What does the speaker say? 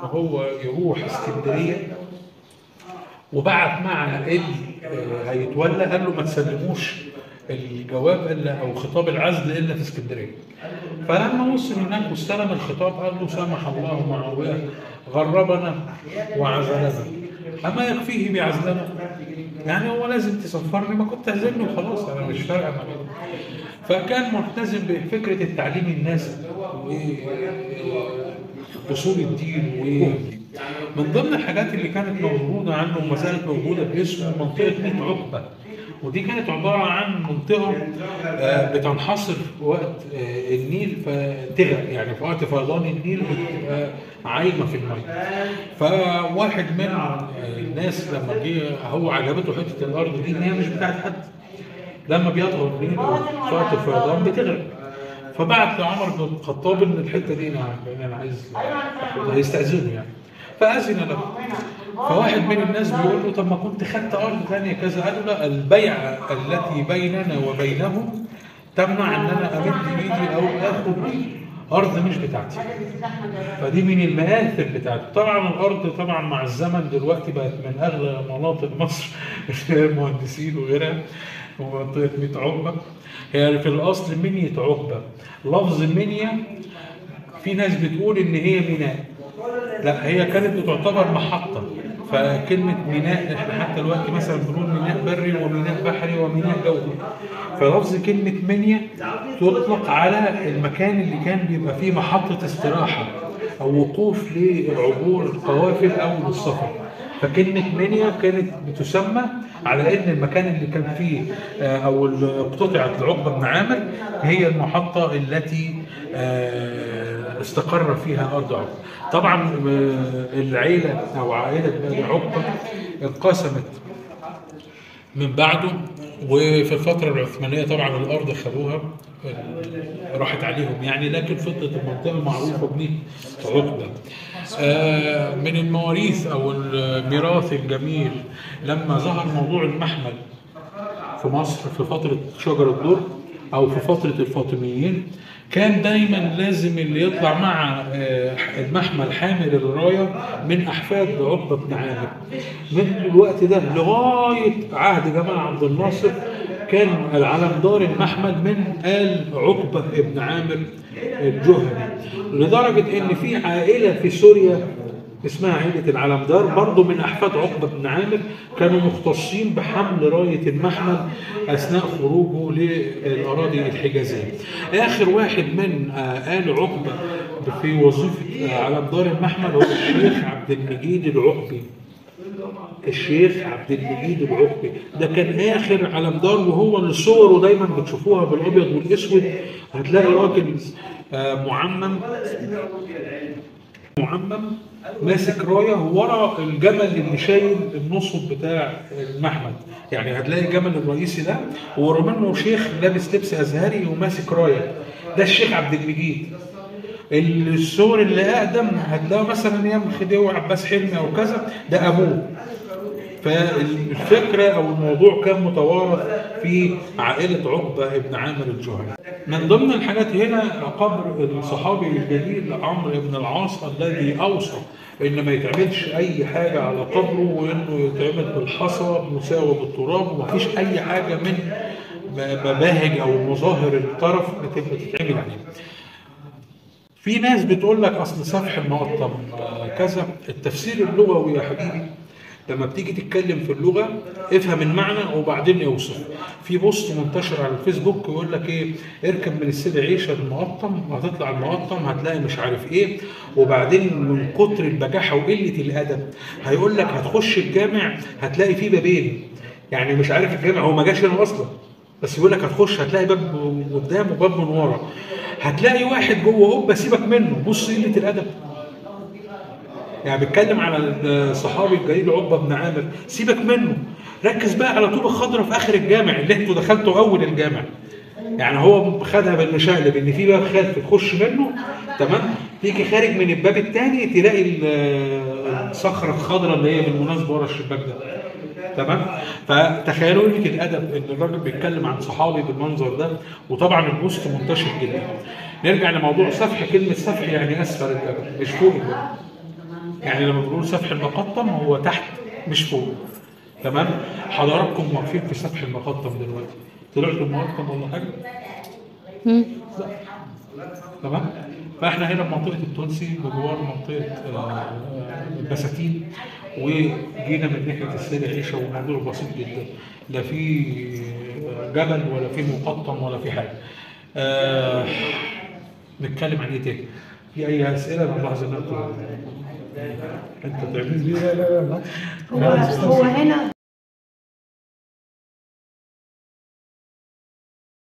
هو يروح اسكندريه، وبعت مع اللي هيتولى قال له ما تسلموش الجواب الا او خطاب العزل الا في اسكندريه. فلما وصل هناك واستلم الخطاب قال له سامح الله معاويه غربنا وعزلنا، اما يكفيه بعزلنا؟ يعني هو لازم تسفرني؟ ما كنت اعزلني وخلاص، انا مش فارقه معايا. فكان ملتزم بفكره التعليم الناس واصول الدين. ومن ضمن الحاجات اللي كانت موجوده عنه وما زالت موجوده باسمه منطقه 100 عقبه، ودي كانت عباره عن منطقه بتنحصر في وقت النيل فتغرق، يعني في وقت فيضان النيل بتبقى عايمه في الميه. فواحد من الناس لما جه هو عجبته حته الارض دي ان هي مش بتاعت حد، لما بيطغى النيل في وقت الفيضان بتغرق. فبعت لعمر بن الخطاب ان الحته دي انا عايز هيستاذنه يعني، فاذن له. فواحد من الناس بيقول له طب ما كنت خدت ارض ثانيه كذا؟ قال له لا، البيعه التي بيننا وبينهم تمنع ان انا امد ايدي او اخد ارض مش بتاعتي. فدي من المآثر بتاعته. طبعا الارض طبعا مع الزمن دلوقتي بقت من اغلى مناطق مصر المهندسين وغيرها، ومنطقه 100 عقبه. هي في الاصل منية عقبه. لفظ منية في ناس بتقول ان هي ميناء، لا هي كانت بتعتبر محطه. فكلمه ميناء احنا حتى دلوقتي مثلا بنقول ميناء بري وميناء بحري وميناء جوي. فلفظ كلمه منية تطلق على المكان اللي كان بيبقى فيه محطه استراحه او وقوف للعبور القوافل او للسفر. فكلمه منية كانت بتسمى على ان المكان اللي كان فيه او اقتطعت العقبه بن عامر هي المحطه التي استقر فيها ارض عقبه. طبعا العيله او عائله بني عقبه انقسمت من بعده، وفي الفتره العثمانيه طبعا الارض خدوها راحت عليهم يعني، لكن فضلت المنطقه معروفه بنية عقبه. من المواريث او الميراث الجميل لما ظهر موضوع المحمل في مصر في فتره شجر الدر او في فتره الفاطميين، كان دايما لازم اللي يطلع مع المحمل حامل الرايه من احفاد عقبه بن عامر. من الوقت ده لغايه عهد جمال عبد الناصر كان العلمدار المحمل من آل عقبه بن عامر الجهني، لدرجه ان في عائله في سوريا اسمها عائله العلمدار برضه من احفاد عقبه بن عامر، كانوا مختصين بحمل رايه المحمل اثناء خروجه للاراضي الحجازيه. اخر واحد من آل عقبه في وظيفه علمدار المحمل هو الشيخ عبد المجيد العقبي. الشيخ عبد المجيد العقبي ده كان اخر علمدار، وهو اللي صوره دايما بتشوفوها بالابيض والاسود. هتلاقي راجل معمم ماسك رايه ورا الجمل اللي شايل النصب بتاع المحمل، يعني هتلاقي الجمل الرئيسي ده ورا منه شيخ لابس لبس ازهري وماسك رايه، ده الشيخ عبد المجيد. الصور اللي اقدم هتلاقوا مثلا ايام خديوي عباس حلمي او كذا، ده ابوه. فالفكره او الموضوع كان متوارث في عائله عقبه بن عامر الجهني. من ضمن الحاجات هنا قبر الصحابي الجليل عمرو بن العاص الذي اوصى ان ما يتعملش اي حاجه على قبره، وانه يتعمل بالحصى مساوي بالتراب، ومفيش اي حاجه من مباهج او مظاهر الطرف بتتعمل عليه. في ناس بتقول لك اصل سفح المقطم كذا. التفسير اللغوي يا حبيبي لما بتيجي تتكلم في اللغه افهم المعنى وبعدين اوصف. في بوست منتشر على الفيسبوك يقول لك ايه، اركب من السيد عيشه المقطم وهتطلع المقطم هتلاقي مش عارف ايه، وبعدين من كتر البجاحه وقله الادب هيقول لك هتخش الجامع هتلاقي فيه بابين، يعني مش عارف الجامع هو ما جاش هنا اصلا، بس يقول لك هتخش هتلاقي باب قدام وباب من ورا، هتلاقي واحد جوه قبه سيبك منه. بص قله الادب، يعني بيتكلم على الصحابي الجليل عقبه بن عامر، سيبك منه، ركز بقى على طوبه خضراء في اخر الجامع اللي انتوا دخلتوا اول الجامع. يعني هو خدها بالمشقلب ان في باب خلف تخش منه، تمام، تيجي خارج من الباب الثاني تلاقي الصخره الخضراء اللي هي بالمناسبه ورا الشباك ده، تمام. فتخيلوا قله الادب ان الراجل بيتكلم عن صحابي بالمنظر ده، وطبعا البوست منتشر جدا. نرجع لموضوع سفح. كلمه سفح يعني اسفل الجبل مش فوق الجبل. يعني لما بنقول سفح المقطم هو تحت مش فوق. تمام. حضراتكم واقفين في سفح المقطم دلوقتي، طلعتوا المقطم ولا حاجه؟ تمام. فاحنا هنا في منطقه التونسي بجوار منطقه البساتين، وجينا من ناحيه السيدة عيشه، والموضوع بسيط جدا، لا في جبل ولا في مقطم ولا في حاجه. نتكلم عن ايه تاني؟ في اي اسئله؟ انا ملاحظ ان انت تعمل لي. لا لا لا هو هنا